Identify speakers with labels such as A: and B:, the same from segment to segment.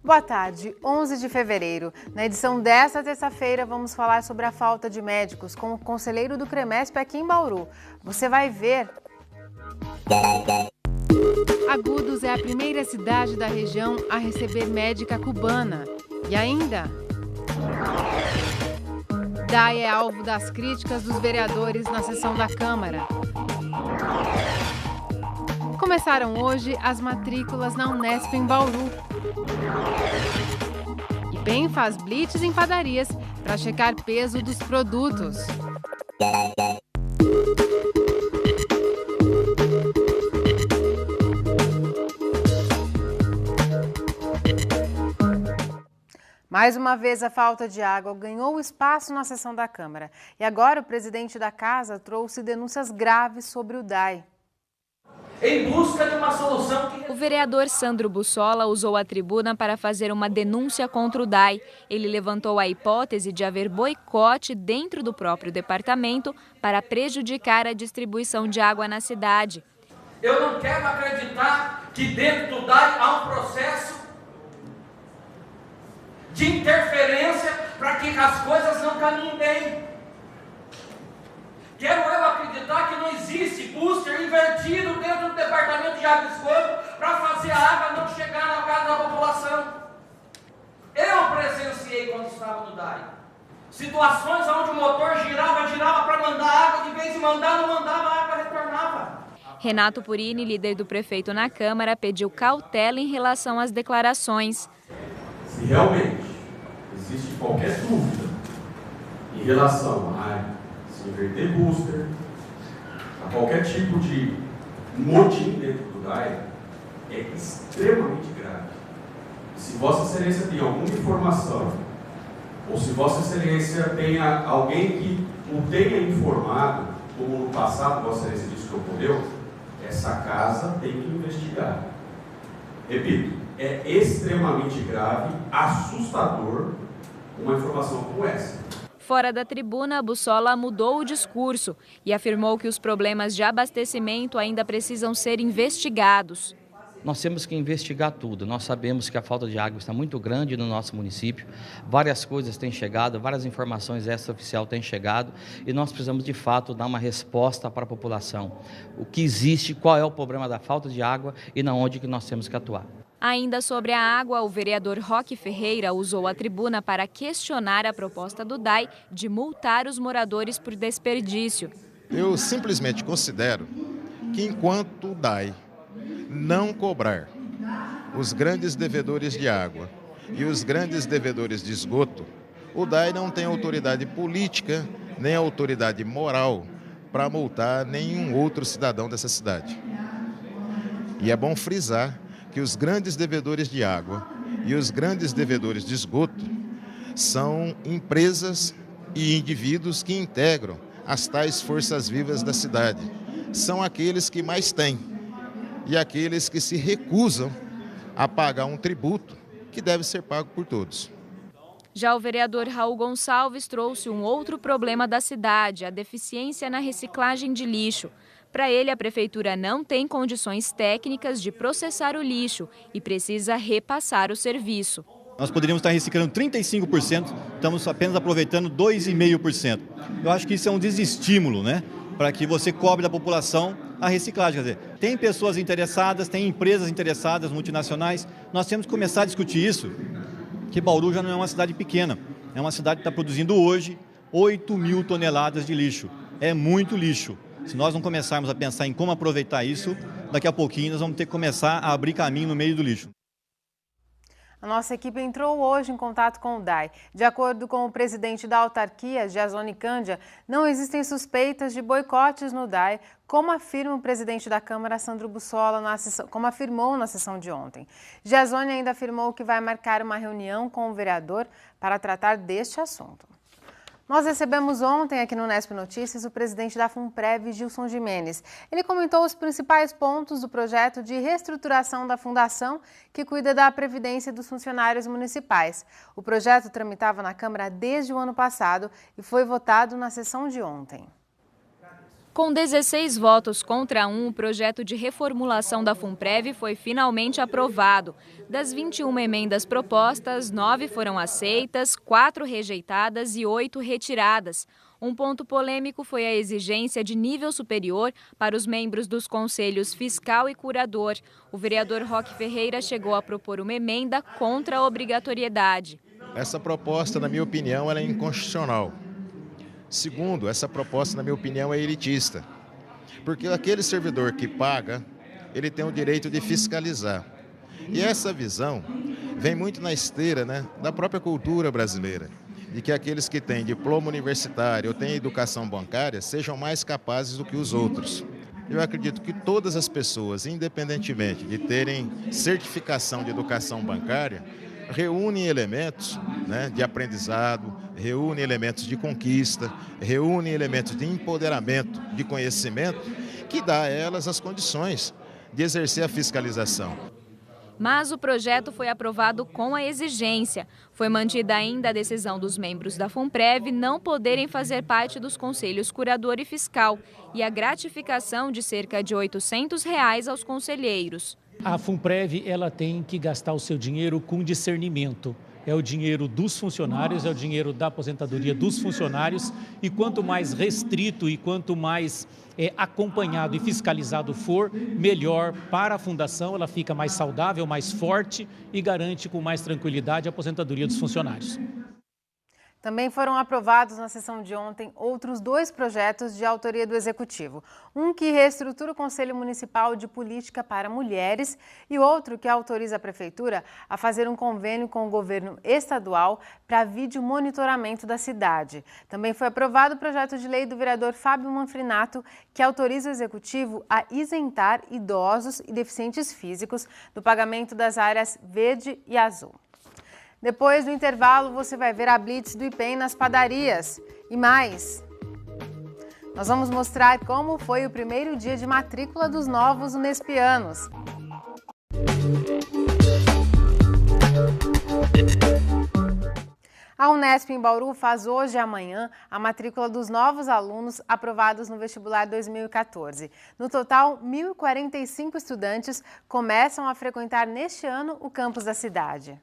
A: Boa tarde, 11 de fevereiro. Na edição desta terça-feira, vamos falar sobre a falta de médicos com o conselheiro do CREMESP aqui em Bauru. Você vai ver. Agudos é a primeira cidade da região a receber médica cubana. E ainda... DAI é alvo das críticas dos vereadores na sessão da Câmara. Começaram hoje as matrículas na Unesp em Bauru. E bem faz blitz em padarias para checar peso dos produtos. Mais uma vez, a falta de água ganhou espaço na sessão da Câmara. E agora o presidente da Casa trouxe denúncias graves sobre o DAI.
B: Em busca de uma solução que...
C: O vereador Sandro Bussola usou a tribuna para fazer uma denúncia contra o DAI. Ele levantou a hipótese de haver boicote dentro do próprio departamento para prejudicar a distribuição de água na cidade.
B: Eu não quero acreditar que dentro do DAI há um processo de interferência para que as coisas não caminhem bem. Quero eu acreditar que não existe booster invertido dentro do departamento de água e esgoto para fazer a água não chegar na casa da população. Eu presenciei quando estava no DAI situações onde o motor girava para mandar água, de vez de mandar, não mandava, a água retornava.
C: Renato Purini, líder do prefeito na Câmara, pediu cautela em relação às declarações.
D: Se realmente existe qualquer dúvida em relação a se inverter booster, a qualquer tipo de motim dentro do DAI, é extremamente grave. Se Vossa Excelência tem alguma informação, ou se Vossa Excelência tenha alguém que o tenha informado, como no passado Vossa Excelência disse que ocorreu, essa casa tem que investigar. Repito, é extremamente grave, assustador, uma informação como essa.
C: Fora da tribuna, Bussola mudou o discurso e afirmou que os problemas de abastecimento ainda precisam ser investigados.
E: Nós temos que investigar tudo. Nós sabemos que a falta de água está muito grande no nosso município. Várias coisas têm chegado, várias informações extraoficiais têm chegado e nós precisamos, de fato, dar uma resposta para a população. O que existe, qual é o problema da falta de água e na onde que nós temos que atuar.
C: Ainda sobre a água, o vereador Roque Ferreira usou a tribuna para questionar a proposta do DAI de multar os moradores por desperdício.
F: Eu simplesmente considero que enquanto o DAI não cobrar os grandes devedores de água e os grandes devedores de esgoto, o DAI não tem autoridade política nem autoridade moral para multar nenhum outro cidadão dessa cidade. E é bom frisar que os grandes devedores de água e os grandes devedores de esgoto são empresas e indivíduos que integram as tais forças vivas da cidade. São aqueles que mais têm e aqueles que se recusam a pagar um tributo que deve ser pago por todos.
C: Já o vereador Raul Gonçalves trouxe um outro problema da cidade, a deficiência na reciclagem de lixo. Para ele, a prefeitura não tem condições técnicas de processar o lixo e precisa repassar o serviço.
G: Nós poderíamos estar reciclando 35%, estamos apenas aproveitando 2,5%. Eu acho que isso é um desestímulo, né, para que você cobre da população a reciclagem. Quer dizer, tem pessoas interessadas, tem empresas interessadas, multinacionais. Nós temos que começar a discutir isso, que Bauru já não é uma cidade pequena. É uma cidade que está produzindo hoje 8.000 toneladas de lixo. É muito lixo. Se nós não começarmos a pensar em como aproveitar isso, daqui a pouquinho nós vamos ter que começar a abrir caminho no meio do lixo.
A: A nossa equipe entrou hoje em contato com o DAI. De acordo com o presidente da autarquia, Giasone Cândia, não existem suspeitas de boicotes no DAI, como afirma o presidente da Câmara, Sandro Bussola, como afirmou na sessão de ontem. Giasone ainda afirmou que vai marcar uma reunião com o vereador para tratar deste assunto. Nós recebemos ontem aqui no Unesp Notícias o presidente da FUNPREV, Gilson Gimenez. Ele comentou os principais pontos do projeto de reestruturação da fundação que cuida da previdência dos funcionários municipais. O projeto tramitava na Câmara desde o ano passado e foi votado na sessão de ontem.
C: Com 16 votos contra 1, o projeto de reformulação da Funprev foi finalmente aprovado. Das 21 emendas propostas, 9 foram aceitas, 4 rejeitadas e 8 retiradas. Um ponto polêmico foi a exigência de nível superior para os membros dos conselhos fiscal e curador. O vereador Roque Ferreira chegou a propor uma emenda contra a obrigatoriedade.
F: Essa proposta, na minha opinião, ela é inconstitucional. Segundo, essa proposta, na minha opinião, é elitista. Porque aquele servidor que paga, ele tem o direito de fiscalizar. E essa visão vem muito na esteira, né, da própria cultura brasileira, de que aqueles que têm diploma universitário ou têm educação bancária sejam mais capazes do que os outros. Eu acredito que todas as pessoas, independentemente de terem certificação de educação bancária, reúnem elementos, né, de aprendizado, reúnem elementos de conquista, reúnem elementos de empoderamento, de conhecimento, que dá a elas as condições de exercer a fiscalização.
C: Mas o projeto foi aprovado com a exigência. Foi mantida ainda a decisão dos membros da Funprev não poderem fazer parte dos conselhos curador e fiscal e a gratificação de cerca de R$ 800 aos conselheiros.
H: A Funprev, ela tem que gastar o seu dinheiro com discernimento. É o dinheiro dos funcionários, é o dinheiro da aposentadoria dos funcionários, e quanto mais restrito e quanto mais acompanhado e fiscalizado for, melhor para a fundação. Ela fica mais saudável, mais forte e garante com mais tranquilidade a aposentadoria dos funcionários.
A: Também foram aprovados na sessão de ontem outros 2 projetos de autoria do Executivo. Um que reestrutura o Conselho Municipal de Política para Mulheres e outro que autoriza a Prefeitura a fazer um convênio com o governo estadual para vídeo monitoramento da cidade. Também foi aprovado o projeto de lei do vereador Fábio Manfrinato, que autoriza o Executivo a isentar idosos e deficientes físicos do pagamento das áreas verde e azul. Depois do intervalo, você vai ver a Blitz do IPEM nas padarias. E mais, nós vamos mostrar como foi o primeiro dia de matrícula dos novos unespianos. A Unesp em Bauru faz hoje e amanhã a matrícula dos novos alunos aprovados no vestibular 2014. No total, 1.045 estudantes começam a frequentar neste ano o campus da cidade.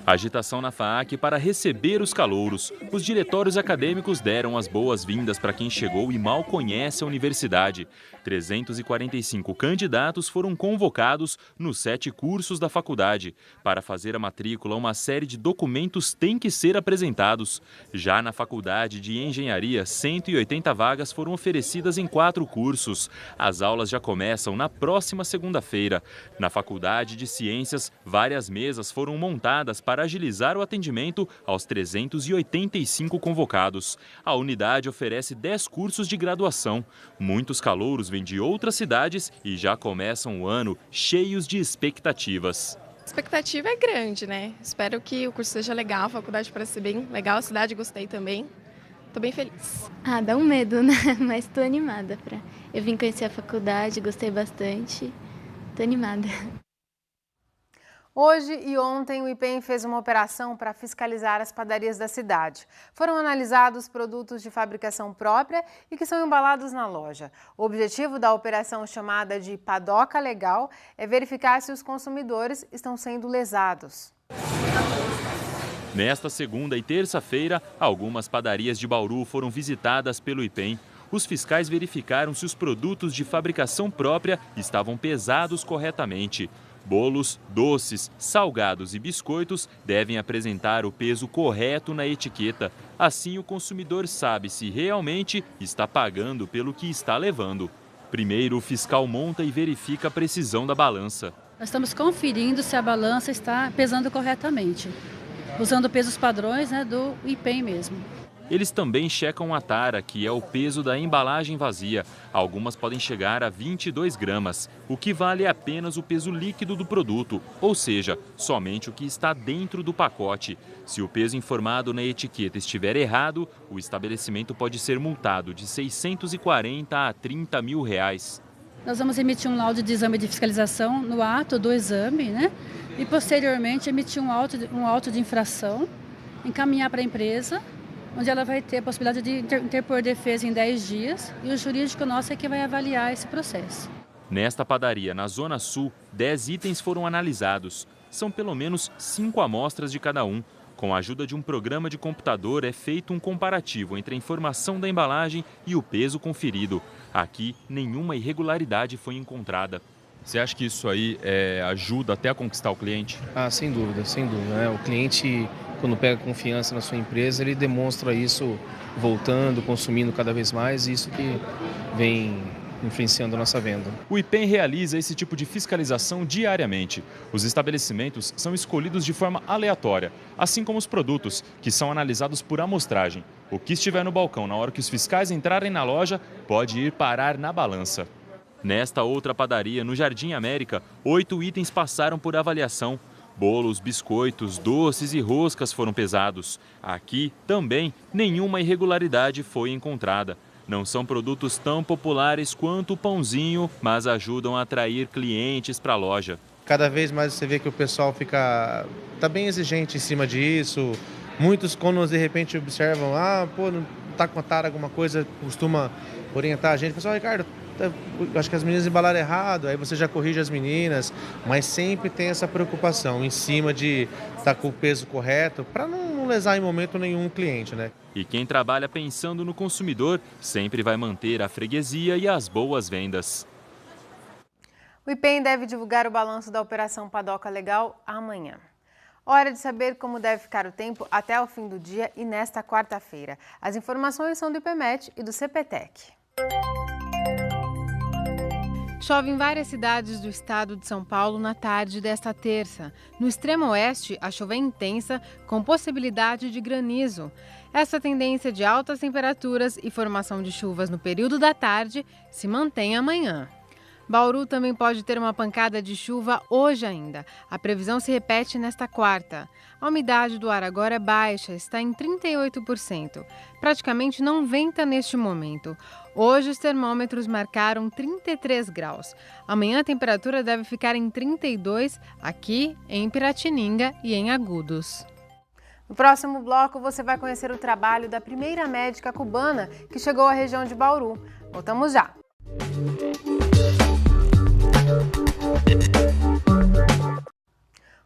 I: Agitação na FAAC para receber os calouros. Os diretórios acadêmicos deram as boas-vindas para quem chegou e mal conhece a universidade. 345 candidatos foram convocados nos 7 cursos da faculdade. Para fazer a matrícula, uma série de documentos tem que ser apresentados. Já na Faculdade de Engenharia, 180 vagas foram oferecidas em 4 cursos. As aulas já começam na próxima segunda-feira. Na Faculdade de Ciências, várias mesas foram montadas para agilizar o atendimento aos 385 convocados. A unidade oferece 10 cursos de graduação. Muitos calouros vêm de outras cidades e já começam o ano cheios de expectativas.
J: A expectativa é grande, né? Espero que o curso seja legal, a faculdade parece ser bem legal, a cidade gostei também. Estou bem feliz.
K: Dá um medo, né? Mas estou animada. Eu vim conhecer a faculdade, gostei bastante. Estou animada.
A: Hoje e ontem, o IPEM fez uma operação para fiscalizar as padarias da cidade. Foram analisados produtos de fabricação própria e que são embalados na loja. O objetivo da operação, chamada de Padoca Legal, é verificar se os consumidores estão sendo lesados.
I: Nesta segunda e terça-feira, algumas padarias de Bauru foram visitadas pelo IPEM. Os fiscais verificaram se os produtos de fabricação própria estavam pesados corretamente. Bolos, doces, salgados e biscoitos devem apresentar o peso correto na etiqueta. Assim, o consumidor sabe se realmente está pagando pelo que está levando. Primeiro, o fiscal monta e verifica a precisão da balança.
L: Nós estamos conferindo se a balança está pesando corretamente, usando pesos padrões, né, do IPEM mesmo.
I: Eles também checam a tara, que é o peso da embalagem vazia. Algumas podem chegar a 22 gramas, o que vale apenas o peso líquido do produto, ou seja, somente o que está dentro do pacote. Se o peso informado na etiqueta estiver errado, o estabelecimento pode ser multado de R$ 640 a R$ 30 mil.
L: Nós vamos emitir um laudo de exame de fiscalização no ato do exame, né? E posteriormente emitir um auto de infração, encaminhar para a empresa onde ela vai ter a possibilidade de interpor defesa em 10 dias e o jurídico nosso é que vai avaliar esse processo.
I: Nesta padaria, na Zona Sul, 10 itens foram analisados. São pelo menos 5 amostras de cada um. Com a ajuda de um programa de computador, é feito um comparativo entre a informação da embalagem e o peso conferido. Aqui, nenhuma irregularidade foi encontrada.
M: Você acha que isso aí ajuda até a conquistar o cliente?
N: Sem dúvida, sem dúvida, né? O cliente, quando pega confiança na sua empresa, ele demonstra isso voltando, consumindo cada vez mais, e isso que vem influenciando a nossa venda.
I: O IPEM realiza esse tipo de fiscalização diariamente. Os estabelecimentos são escolhidos de forma aleatória, assim como os produtos, que são analisados por amostragem. O que estiver no balcão na hora que os fiscais entrarem na loja pode ir parar na balança. Nesta outra padaria, no Jardim América, 8 itens passaram por avaliação. Bolos, biscoitos, doces e roscas foram pesados. Aqui, também, nenhuma irregularidade foi encontrada. Não são produtos tão populares quanto o pãozinho, mas ajudam a atrair clientes para a loja.
O: Cada vez mais você vê que o pessoal tá bem exigente em cima disso. Muitos, quando de repente observam, não tá com a tara alguma coisa, costuma orientar a gente. Pessoal, Ricardo, acho que as meninas embalaram errado, aí você já corrige as meninas, mas sempre tem essa preocupação em cima de estar com o peso correto, para não lesar em momento nenhum o cliente, né?
I: E quem trabalha pensando no consumidor sempre vai manter a freguesia e as boas vendas.
A: O IPEM deve divulgar o balanço da Operação Padoca Legal amanhã. Hora de saber como deve ficar o tempo até o fim do dia e nesta quarta-feira. As informações são do IPMET e do CPTEC. Chove em várias cidades do estado de São Paulo na tarde desta terça. No extremo oeste, a chuva é intensa, com possibilidade de granizo. Essa tendência de altas temperaturas e formação de chuvas no período da tarde se mantém amanhã. Bauru também pode ter uma pancada de chuva hoje ainda. A previsão se repete nesta quarta. A umidade do ar agora é baixa, está em 38%. Praticamente não venta neste momento. Hoje os termômetros marcaram 33 graus. Amanhã a temperatura deve ficar em 32 aqui em Piratininga e em Agudos. No próximo bloco você vai conhecer o trabalho da primeira médica cubana que chegou à região de Bauru. Voltamos já!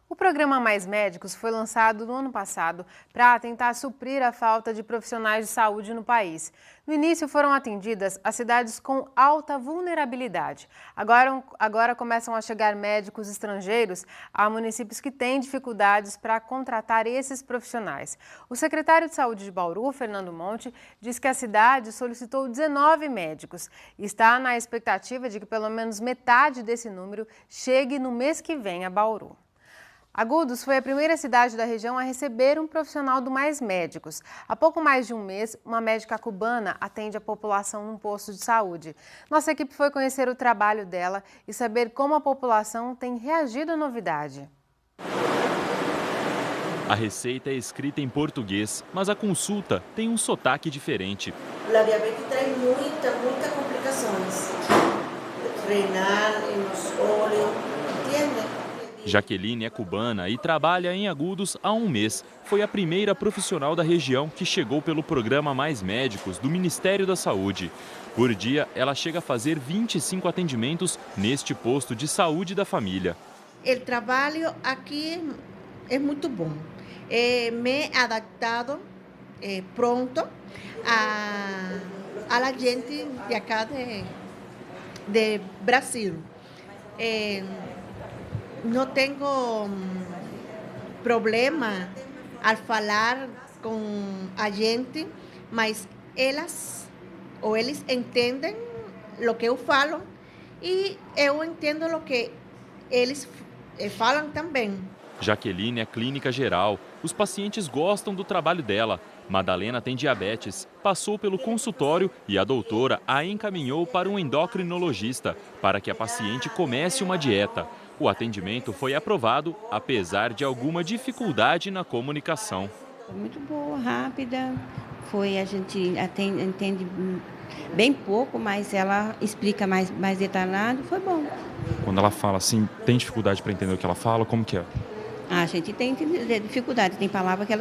A: O programa Mais Médicos foi lançado no ano passado para tentar suprir a falta de profissionais de saúde no país. No início foram atendidas as cidades com alta vulnerabilidade. Agora começam a chegar médicos estrangeiros a municípios que têm dificuldades para contratar esses profissionais. O secretário de Saúde de Bauru, Fernando Monte, diz que a cidade solicitou 19 médicos e está na expectativa de que pelo menos metade desse número chegue no mês que vem a Bauru. Agudos foi a primeira cidade da região a receber um profissional do Mais Médicos. Há pouco mais de um mês, uma médica cubana atende a população num posto de saúde. Nossa equipe foi conhecer o trabalho dela e saber como a população tem reagido à novidade.
I: A receita é escrita em português, mas a consulta tem um sotaque diferente.
P: A diabetes traz muitas complicações. Renal, nos olhos, entende?
I: Jaqueline é cubana e trabalha em Agudos há um mês. Foi a primeira profissional da região que chegou pelo programa Mais Médicos do Ministério da Saúde. Por dia, ela chega a fazer 25 atendimentos neste posto de saúde da família.
P: O trabalho aqui é muito bom. Me adaptado pronto a gente de acá de Brasil. Não tenho problema ao falar com a gente, mas eles entendem o que eu falo e eu entendo o que eles falam também.
I: Jaqueline é clínica geral. Os pacientes gostam do trabalho dela. Madalena tem diabetes, passou pelo consultório e a doutora a encaminhou para um endocrinologista para que a paciente comece uma dieta. O atendimento foi aprovado, apesar de alguma dificuldade na comunicação.
Q: Muito boa, rápida. A gente entende bem pouco, mas ela explica mais detalhado. Foi bom.
M: Quando ela fala assim, tem dificuldade para entender o que ela fala? Como que é?
Q: A gente tem dificuldade, tem palavra que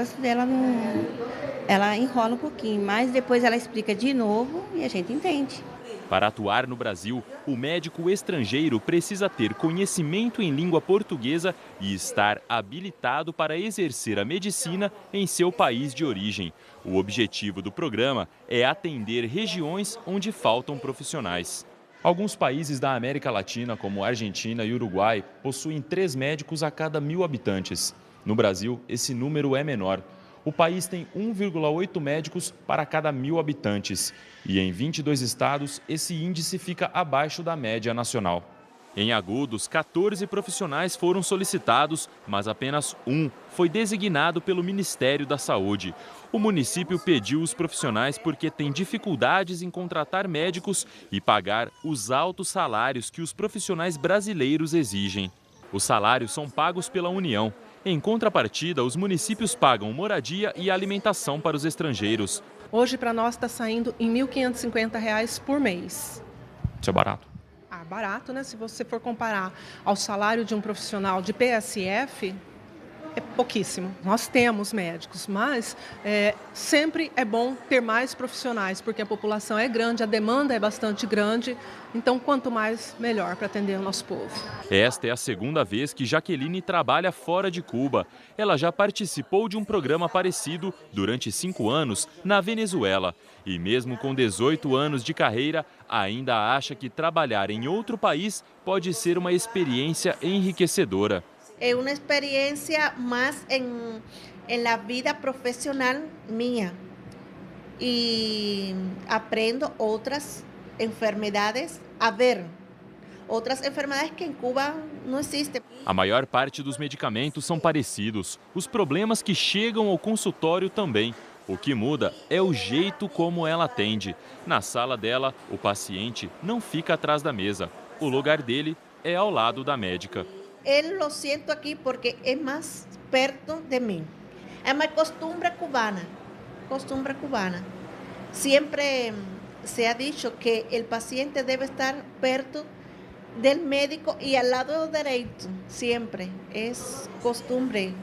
Q: ela enrola um pouquinho, mas depois ela explica de novo e a gente entende.
I: Para atuar no Brasil, o médico estrangeiro precisa ter conhecimento em língua portuguesa e estar habilitado para exercer a medicina em seu país de origem. O objetivo do programa é atender regiões onde faltam profissionais. Alguns países da América Latina, como Argentina e Uruguai, possuem 3 médicos a cada 1.000 habitantes. No Brasil, esse número é menor. O país tem 1,8 médicos para cada 1.000 habitantes. E em 22 estados, esse índice fica abaixo da média nacional. Em Agudos, 14 profissionais foram solicitados, mas apenas um foi designado pelo Ministério da Saúde. O município pediu os profissionais porque tem dificuldades em contratar médicos e pagar os altos salários que os profissionais brasileiros exigem. Os salários são pagos pela União. Em contrapartida, os municípios pagam moradia e alimentação para os estrangeiros.
R: Hoje, para nós, está saindo em R$ 1.550 por mês.
I: Isso é barato?
R: Barato, né? Se você for comparar ao salário de um profissional de PSF, é pouquíssimo. Nós temos médicos, mas sempre é bom ter mais profissionais, porque a população é grande, a demanda é bastante grande, então quanto mais, melhor para atender o nosso povo.
I: Esta é a segunda vez que Jaqueline trabalha fora de Cuba. Ela já participou de um programa parecido durante 5 anos na Venezuela. E mesmo com 18 anos de carreira, ainda acha que trabalhar em outro país pode ser uma experiência enriquecedora.
P: É uma experiência mais em la vida profissional minha. E aprendo outras enfermedades a ver. Outras enfermedades que em Cuba não existem.
I: A maior parte dos medicamentos são parecidos. Os problemas que chegam ao consultório também. O que muda é o jeito como ela atende. Na sala dela, o paciente não fica atrás da mesa. O lugar dele é ao lado da médica.
P: Eu lo siento aqui porque é mais perto de mim. É uma costumbre cubana. Sempre se ha dicho que o paciente deve estar perto do médico e ao lado direito. Sempre. É costumbre.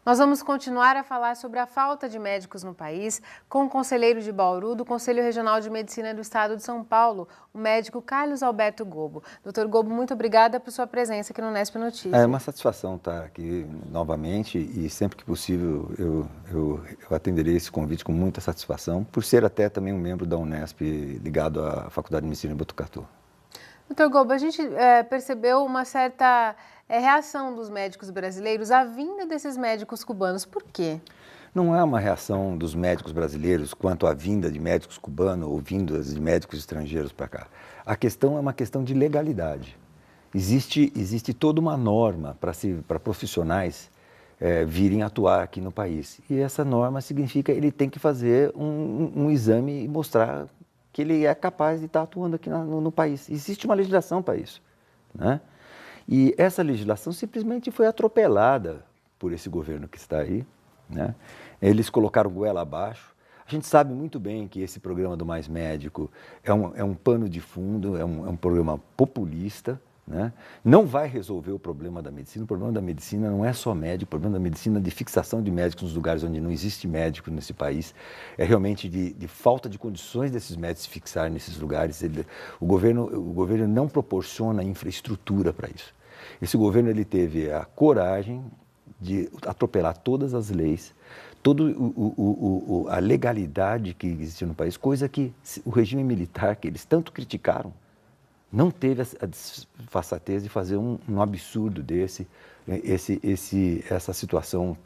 A: Nós vamos continuar a falar sobre a falta de médicos no país com o conselheiro de Bauru do Conselho Regional de Medicina do Estado de São Paulo, o médico Carlos Alberto Gobo. Doutor Gobo, muito obrigada por sua presença aqui no Nesp Notícias.
S: É uma satisfação estar aqui novamente e sempre que possível eu atenderei esse convite com muita satisfação, por ser até também um membro da Unesp ligado à Faculdade de Medicina de Botucatu.
A: Doutor Gobo, a gente percebeu uma certa reação dos médicos brasileiros à vinda desses médicos cubanos. Por quê?
S: Não é uma reação dos médicos brasileiros quanto à vinda de médicos cubanos ou vindas de médicos estrangeiros para cá. A questão é uma questão de legalidade. Existe toda uma norma para profissionais virem atuar aqui no país. E essa norma significa que ele tem que fazer um exame e mostrar que ele é capaz de estar atuando aqui no país. Existe uma legislação para isso, né? E essa legislação simplesmente foi atropelada por esse governo que está aí, né? Eles colocaram goela abaixo. A gente sabe muito bem que esse programa do Mais Médico é um pano de fundo, é um programa populista, né? Não vai resolver o problema da medicina. O problema da medicina não é só médico, o problema da medicina é de fixação de médicos nos lugares onde não existe médico nesse país. É realmente de falta de condições desses médicos se fixarem nesses lugares. O governo não proporciona infraestrutura para isso. Esse governo ele teve a coragem de atropelar todas as leis, toda a legalidade que existia no país, coisa que o regime militar, que eles tanto criticaram, não teve a desfaçatez de fazer um absurdo desse, essa situação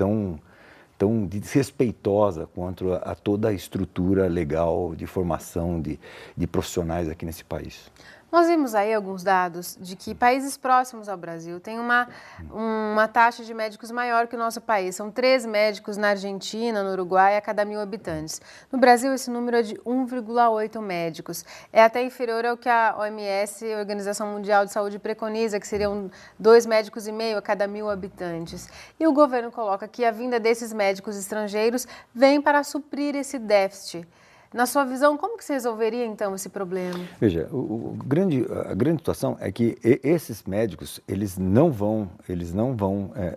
S: tão desrespeitosa quanto a toda a estrutura legal de formação de profissionais aqui nesse país.
A: Nós vimos aí alguns dados de que países próximos ao Brasil têm uma taxa de médicos maior que o nosso país. São 3 médicos na Argentina, no Uruguai, a cada 1.000 habitantes. No Brasil, esse número é de 1,8 médicos. É até inferior ao que a OMS, a Organização Mundial de Saúde, preconiza, que seriam 2,5 médicos a cada 1.000 habitantes. E o governo coloca que a vinda desses médicos estrangeiros vem para suprir esse déficit. Na sua visão, como que se resolveria, então, esse problema?
S: Veja, a grande situação é que esses médicos, eles não vão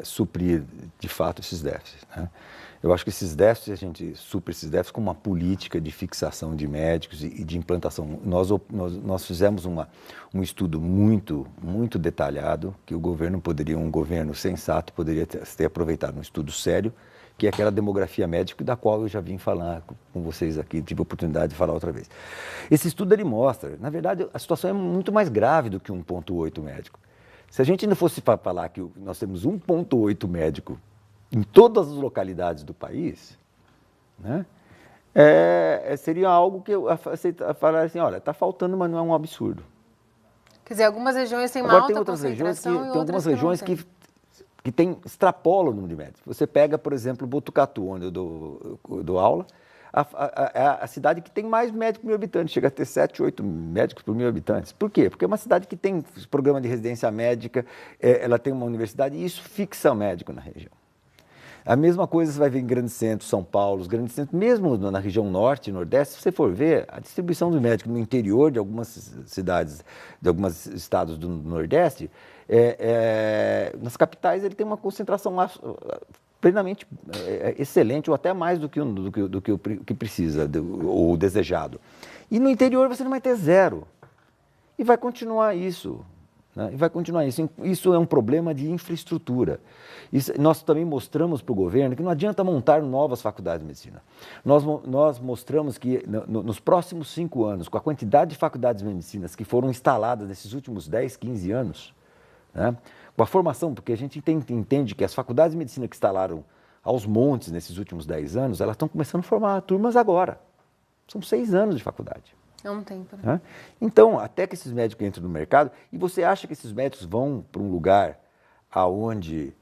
S: suprir, de fato, esses déficits, né? Eu acho que esses déficits, a gente supre esses déficits com uma política de fixação de médicos e de implantação. Nós fizemos um estudo muito detalhado, que um governo sensato poderia ter aproveitado, um estudo sério, que é aquela demografia médica da qual eu já vim falar com vocês aqui, tive a oportunidade de falar outra vez. Esse estudo ele mostra, na verdade, a situação é muito mais grave do que 1,8 médico. Se a gente ainda fosse falar que nós temos 1,8 médico em todas as localidades do país, né, seria algo que eu falaria assim, olha, está faltando, mas não é um absurdo.
A: Quer dizer, algumas regiões têm uma
S: Agora,
A: alta
S: tem outras
A: concentração
S: regiões
A: e
S: tem
A: outras
S: algumas regiões que extrapolam o número de médicos. Você pega, por exemplo, Botucatu, onde eu dou aula, a cidade que tem mais médicos por mil habitantes, chega a ter 7, 8 médicos por mil habitantes. Por quê? Porque é uma cidade que tem programa de residência médica, ela tem uma universidade e isso fixa médico na região. A mesma coisa você vai ver em grandes centros, São Paulo, os grandes centros, mesmo na região norte e nordeste, se você for ver, a distribuição dos médicos no interior de algumas cidades, de alguns estados do nordeste, nas capitais ele tem uma concentração plenamente excelente, ou até mais do que o que precisa, ou desejado. E no interior você não vai ter zero. E vai continuar isso. Né? E vai continuar isso. Isso é um problema de infraestrutura. Nós também mostramos para o governo que não adianta montar novas faculdades de medicina. Nós mostramos que nos próximos 5 anos, com a quantidade de faculdades de medicina que foram instaladas nesses últimos 10, 15 anos, né? Com a formação, porque a gente entende que as faculdades de medicina que instalaram aos montes nesses últimos 10 anos, elas estão começando a formar turmas agora. São 6 anos de faculdade.
A: É um tempo. Né?
S: Né? Então, até que esses médicos entrem no mercado, e você acha que esses médicos vão para um lugar onde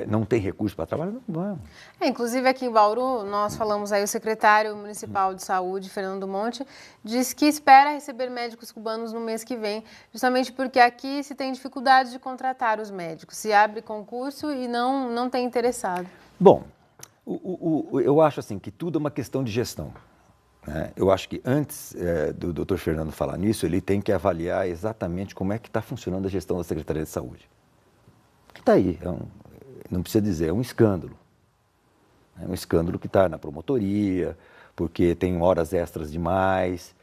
S: não tem recurso para trabalhar? Não vão.
A: Inclusive aqui em Bauru, nós falamos aí, o secretário municipal de saúde, Fernando Monte, disse que espera receber médicos cubanos no mês que vem, justamente porque aqui se tem dificuldade de contratar os médicos, se abre concurso e não tem interessado.
S: Bom, eu acho assim que tudo é uma questão de gestão. Né? Eu acho que antes do Dr. Fernando falar nisso, ele tem que avaliar exatamente como é que está funcionando a gestão da Secretaria de Saúde. Que está aí, não precisa dizer, é um escândalo. É um escândalo que está na promotoria, porque tem horas extras demais,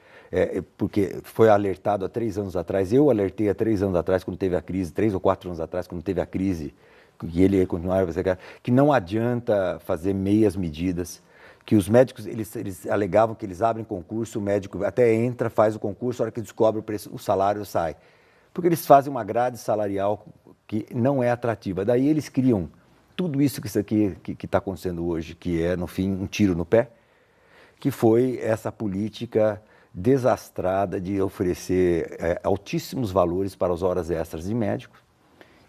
S: porque foi alertado há 3 anos atrás, eu alertei há 3 anos atrás, quando teve a crise, 3 ou 4 anos atrás, quando teve a crise, que ele ia continuar a fazer, que não adianta fazer meias medidas, que os médicos, eles alegavam que eles abrem concurso, o médico até entra, faz o concurso, a hora que descobre o preço, o salário sai. Porque eles fazem uma grade salarial que não é atrativa. Daí eles criam tudo isso que está acontecendo hoje, que é, no fim, um tiro no pé, que foi essa política desastrada de oferecer altíssimos valores para as horas extras de médicos.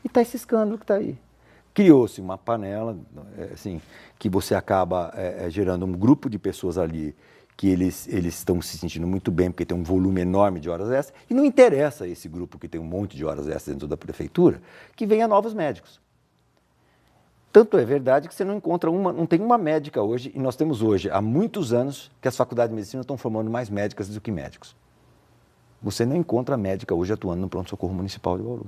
S: E está esse escândalo que está aí. Criou-se uma panela, assim, que você acaba gerando um grupo de pessoas ali que eles estão se sentindo muito bem, porque tem um volume enorme de horas extras, e não interessa esse grupo que tem um monte de horas extras dentro da prefeitura, que venha novos médicos. Tanto é verdade que você não tem uma médica hoje, e nós temos hoje, há muitos anos, que as faculdades de medicina estão formando mais médicas do que médicos. Você não encontra médica hoje atuando no pronto-socorro municipal de Bauru.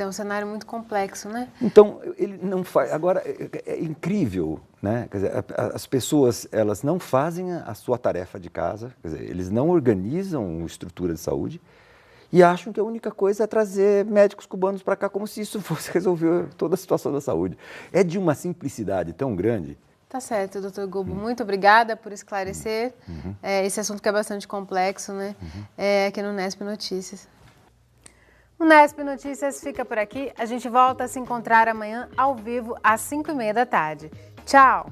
A: É um cenário muito complexo, né?
S: Então, ele não faz... Agora, é incrível, né? Quer dizer, as pessoas, elas não fazem a sua tarefa de casa, quer dizer, eles não organizam estrutura de saúde e acham que a única coisa é trazer médicos cubanos para cá como se isso fosse resolver toda a situação da saúde. É de uma simplicidade tão grande.
A: Tá certo, doutor Gobo. Muito obrigada por esclarecer esse assunto que é bastante complexo, né? Aqui no Nesp Notícias. O Nesp Notícias fica por aqui. A gente volta a se encontrar amanhã ao vivo às 5h30 da tarde. Tchau!